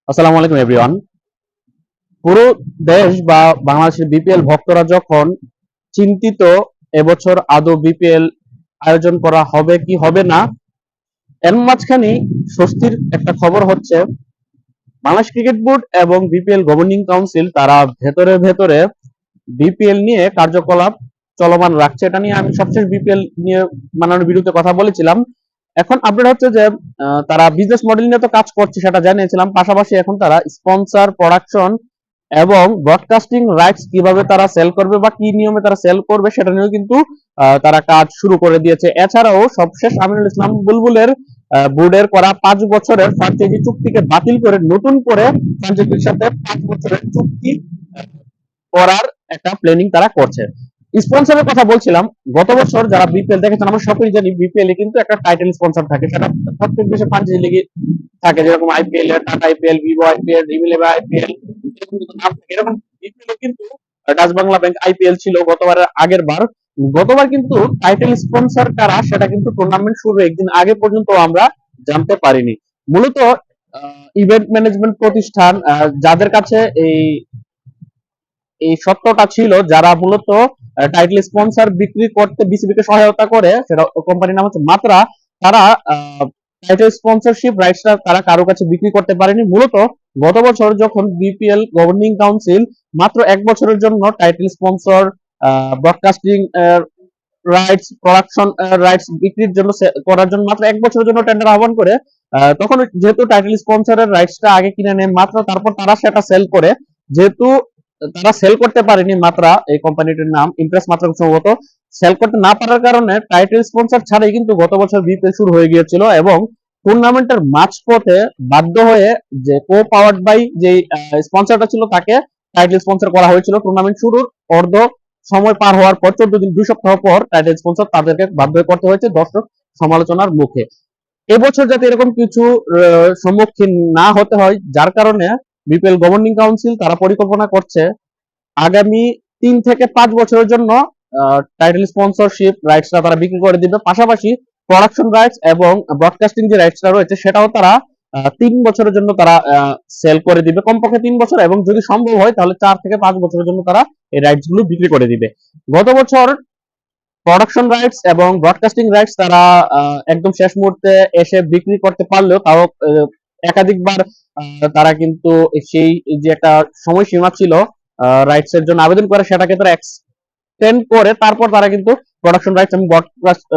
আসসালামু আলাইকুম এভরিওয়ান। পুরো দেশ বা বাংলাদেশের বিপিএল ভক্তরা যখন চিন্তিত এবছর আদৌ বিপিএল আয়োজন করা হবে কি হবে না, এর মাঝখানে স্বস্তির একটা খবর হচ্ছে বাংলাদেশ ক্রিকেট বোর্ড এবং বিপিএল গভর্নিং কাউন্সিল তারা ভেতরে ভেতরে বিপিএল নিয়ে কার্যকলাপ চলমান রাখছে। এটা নিয়ে আমি সবশেষ বিপিএল নিয়ে মাননীয় বিরুদ্ধে কথা বলেছিলাম। এখন আপডেট হচ্ছে যে তারা বিজনেস মডেল নিয়ে তো কাজ করছে, সেটা জানিয়েছিলাম। পাশাপাশি এখন তারা স্পন্সর, প্রোডাকশন এবং ব্রডকাস্টিং রাইটস কিভাবে তারা সেল করবে বা কি নিয়মে তারা সেল করবে সেটা নিয়েও কিন্তু তারা কাজ শুরু করে দিয়েছে। এছাড়াও সবশেষ আমিনুল ইসলাম বুলবুলের বোর্ডের করা 5 বছরের ফ্র্যাঞ্চাইজি চুক্তিকে বাতিল করে নতুন করে ফ্র্যাঞ্চাইজির সাথে 5 বছরের চুক্তি করার একটা প্ল্যানিং তারা করছে। স্পন্সরের কথা বলছিলাম, গত বছর যারা বিপিএল দেখেছেন আমরা সকলেই জানি বিপিএল এ কিন্তু একটা টাইটেল স্পন্সর থাকে, সেটা প্রত্যেক দেশে ফ্র্যাঞ্চাইজি লিগে থাকে, যেরকম আইপিএল এর tata IPL, Vivo IPL, dream eleven IPL, এরকম বিপিএল কিন্তু ডাচ বাংলা ব্যাংক আইপিএল ছিল গতবারের আগের বার। গতবার কিন্তু টাইটেল স্পন্সর কারা সেটা কিন্তু টুর্নামেন্ট শুরু একদিন আগে পর্যন্ত আমরা জানতে পারিনি। মূলত ইভেন্ট ম্যানেজমেন্ট প্রতিষ্ঠান যাদের কাছে এই এই সত্যটা ছিল, যারা মূলত টাইটেল স্পন্সর বিক্রি করতে বিসিবি কে সহায়তা করে, সেটা কোম্পানির নাম হচ্ছে মাত্রা। তারা টাইটেল স্পন্সরশিপ রাইটসটা তারা কারো কাছে বিক্রি করতে পারেনি। মূলত গত বছর যখন বিপিএল গভর্নিং কাউন্সিল মাত্র 1 বছরের জন্য title sponsor, broadcasting rights, production rights বিক্রির জন্য করার জন্য মাত্র 1 বছরের জন্য টেন্ডার আহ্বান করে, তখন যেহেতু টাইটেল স্পন্সরের রাইটসটা আগে কিনে নেয় মাত্র, তারপর তারা সেটা সেল করে। যেহেতু তারা সেল করতে পারেনি, মাত্রা এই কোম্পানিটির নাম ইমপ্রেস মাত্রা সম্ভবত, সেল করতে না পারার কারণে টাইটেল স্পন্সর ছাড়াই কিন্তু গত বছর বিপিএল শুরু হয়ে গিয়েছিল এবং টুর্নামেন্টের মাঝপথে বাধ্য হয়ে যে কো পাওয়ার্ড বাই যে স্পন্সরটা ছিল তাকে টাইটেল স্পন্সর করা হয়েছিল। টুর্নামেন্ট শুরুর অর্ধ সময় পার হওয়ার পর 14 দিন 2 সপ্তাহ পর টাইটেল স্পন্সর তাদেরকে বাধ্য হয়ে করতে হয়েছে দর্শক সমালোচনার মুখে। এবছর যাতে এরকম কিছু সম্মুখীন না হতে হয়, যার কারণে বিপিএল গভর্নিং কাউন্সিল তারা পরিকল্পনা করছে আগামী 3 থেকে 5 বছরের জন্য টাইটেল স্পন্সরশিপ রাইটসটা তারা বিক্রি করে দিবে। পাশাপাশি প্রোডাকশন রাইটস এবং ব্রডকাস্টিং যে রাইটসটা রয়েছে সেটাও তারা 3 বছরের জন্য তারা সেল করে দিবে, কমপক্ষে 3 বছর, এবং যদি সম্ভব হয় তাহলে 4 থেকে 5 বছরের জন্য তারা এই রাইটস গুলো বিক্রি করে দিবে। গত বছর প্রোডাকশন রাইটস এবং ব্রডকাস্টিং রাইটস তারা একদম শেষ মুহূর্তে এসে বিক্রি করতে পারলেও তাও একাধিকবার তারা কিন্তু সেই যে একটা সময়সীমা ছিল রাইটস এর জন্য আবেদন করে সেটাকে তারা এক্সটেন্ড করে তারপর তারা কিন্তু প্রোডাকশন রাইটস এবং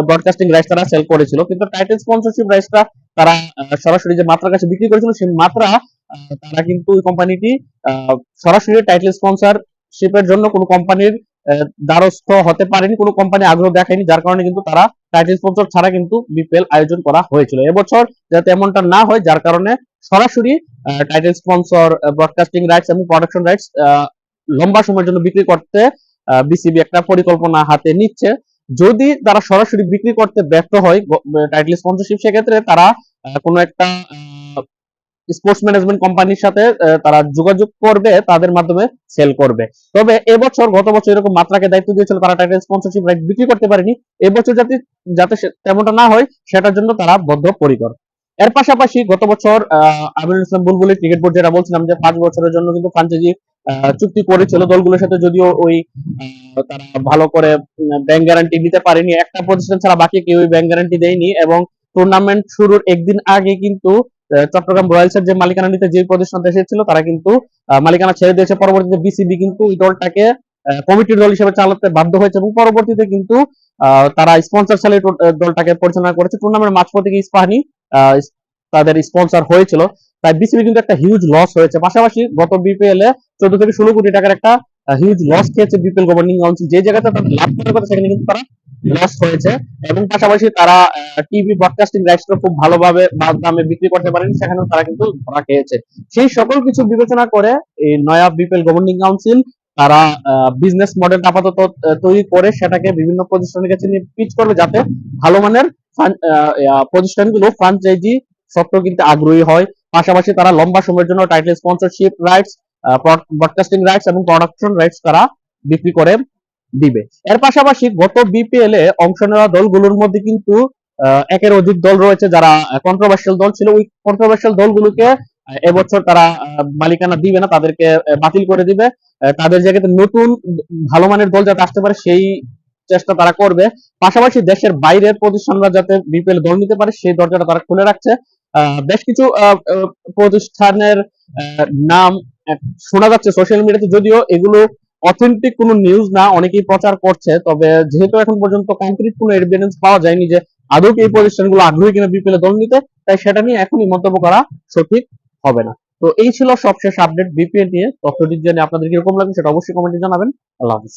ব্রডকাস্টিং রাইটস তারা সেল করেছিল। কিন্তু টাইটেল স্পন্সরশিপ রাইটসটা তারা সরাসরি যে মাত্রার কাছে বিক্রি করেছিল সেই মাত্রা তারা কিন্তু ওই কোম্পানিটি সরাসরি টাইটেল স্পন্সরশিপের জন্য কোনো কোম্পানির দ্বারস্থ হতে পারেনি, কোনো কোম্পানি আগ্রহ দেখায়নি, যার কারণে কিন্তু তারা টাইটেল স্পন্সর ছাড়া কিন্তু বিপিএল আয়োজন করা হয়েছিল। এবছর যাতে এমনটা না হয়, যার কারণে সরাসরি টাইটেল স্পন্সর, ব্রডকাস্টিং রাইটস এবং প্রোডাকশন রাইটস লম্বা সময়ের জন্য বিক্রি করতে বিসিবি একটা পরিকল্পনা হাতে নিচ্ছে। যদি তারা সরাসরি বিক্রি করতে ব্যর্থ হয় টাইটেল স্পন্সরশিপ, সেক্ষেত্রে তারা কোনো একটা স্পোর্টস ম্যানেজমেন্ট কোম্পানির সাথে তারা যোগাযোগ করবে, তাদের মাধ্যমে সেল করবে। তবে এবছর গত বছর এরকম মাত্রাকে দায়িত্ব দিয়েছিল, তারা টাইটেল স্পন্সরশিপ রাইট বিক্রি করতে পারেনি। এবছর যাতে যাতে তেমনটা না হয় সেটার জন্য তারা বদ্ধপরিকর। এর পাশাপাশি গত বছর আমিনুল ইসলাম বুলবুলের ক্রিকেট বোর্ড, যেটা বলছিলাম যে 5 বছরের জন্য কিন্তু ফ্র্যাঞ্চাইজি চুক্তি করেছিল দলগুলোর সাথে, যদিও ওই তারা ভালো করে ব্যাংক গ্যারান্টি দিতে পারেনি, একটা প্রতিষ্ঠান ছাড়া বাকি কেউ ব্যাংক গ্যারান্টি দেয়নি। এবং টুর্নামেন্ট শুরুর একদিন আগে কিন্তু চট্টগ্রাম রয়্যালসের যে মালিকানা নিতে যে প্রতিষ্ঠান এসেছিল তারা কিন্তু মালিকানা ছেড়ে দিয়েছে। পরবর্তীতে বিসিবি কিন্তু এই দলটাকে কমিটির দল হিসেবে চালাতে বাধ্য হয়েছে এবং পরবর্তীতে কিন্তু তারা স্পন্সর চালিয়ে দলটাকে পরিচালনা করেছে। টুর্নামেন্ট মাঝপথে গিয়ে ইস্পাহানি তাদের স্পন্সর হয়েছিল, তাই বিসিবি কিন্তু একটা হিউজ লস হয়েছে। পাশাপাশি গত বিপিএল এ 14 থেকে 16 কোটি টাকার একটা হিউজ লস খেয়েছে বিপিএল গভর্নিং কাউন্সিল। যে জায়গাতে তারা লাভ করার কথা সেখানে কিন্তু তারা লস হয়েছে। এবং পাশাপাশি তারা টিভি ব্রডকাস্টিং রাইটসটা খুব ভালোভাবে দামে বিক্রি করতে পারেনি, সেখানেও তারা কিন্তু ধরা খেয়েছে। সেই সকল কিছু বিবেচনা করে এই নয়া বিপিএল গভর্নিং কাউন্সিল তারা বিজনেস মডেল আপাতত তৈরি করে সেটাকে বিভিন্ন প্রতিষ্ঠানের কাছে নিয়ে পিচ করবে, যাতে ভালো মানের প্রতিষ্ঠানগুলো ফ্র্যাঞ্চাইজি সত্ত্বেও কিন্তু আগ্রহী হয়। পাশাপাশি তারা লম্বা সময়ের জন্য title sponsorship rights, broadcasting rights এবং প্রোডাকশন রাইটস তারা বিক্রি করে দিবে। এর পাশাপাশি গত বিপিএল এ অংশ নেওয়া দলগুলোর মধ্যে কিন্তু একের অধিক দল রয়েছে যারা কন্ট্রোভার্সিয়াল দল ছিল। ওই কন্ট্রোভার্সিয়াল দলগুলোকে এবছর তারা মালিকানা দিবে না, তাদেরকে বাতিল করে দিবে। তাদের জায়গাতে নতুন ভালো মানের দল যাতে আসতে পারে সেই চেষ্টা তারা করবে। পাশাপাশি দেশের বাইরের প্রতিষ্ঠানরা যাতে বিপিএল দল নিতে পারে সেই দরজাটা তারা খুলে রাখছে। বেশ কিছু প্রতিষ্ঠানের নাম শোনা যাচ্ছে সোশ্যাল মিডিয়াতে, যদিও এগুলো অথেন্টিক কোনো নিউজ না, অনেকেই প্রচার করছে। তবে যেহেতু এখন পর্যন্ত কংক্রিট কোনো এভিডেন্স পাওয়া যায়নি যে আদৌ কি এই প্রতিষ্ঠানগুলো আগ্রহী কিনা বিপিএল দল নিতে, তাই সেটা নিয়ে এখনই মন্তব্য করা সঠিক হবে না। তো এই ছিল সবশেষ আপডেট বিপিএল নিয়ে। তথ্যটি জেনে আপনাদের কিরকম লাগবে সেটা অবশ্যই কমেন্টে জানাবেন। আল্লাহ হাফিজ।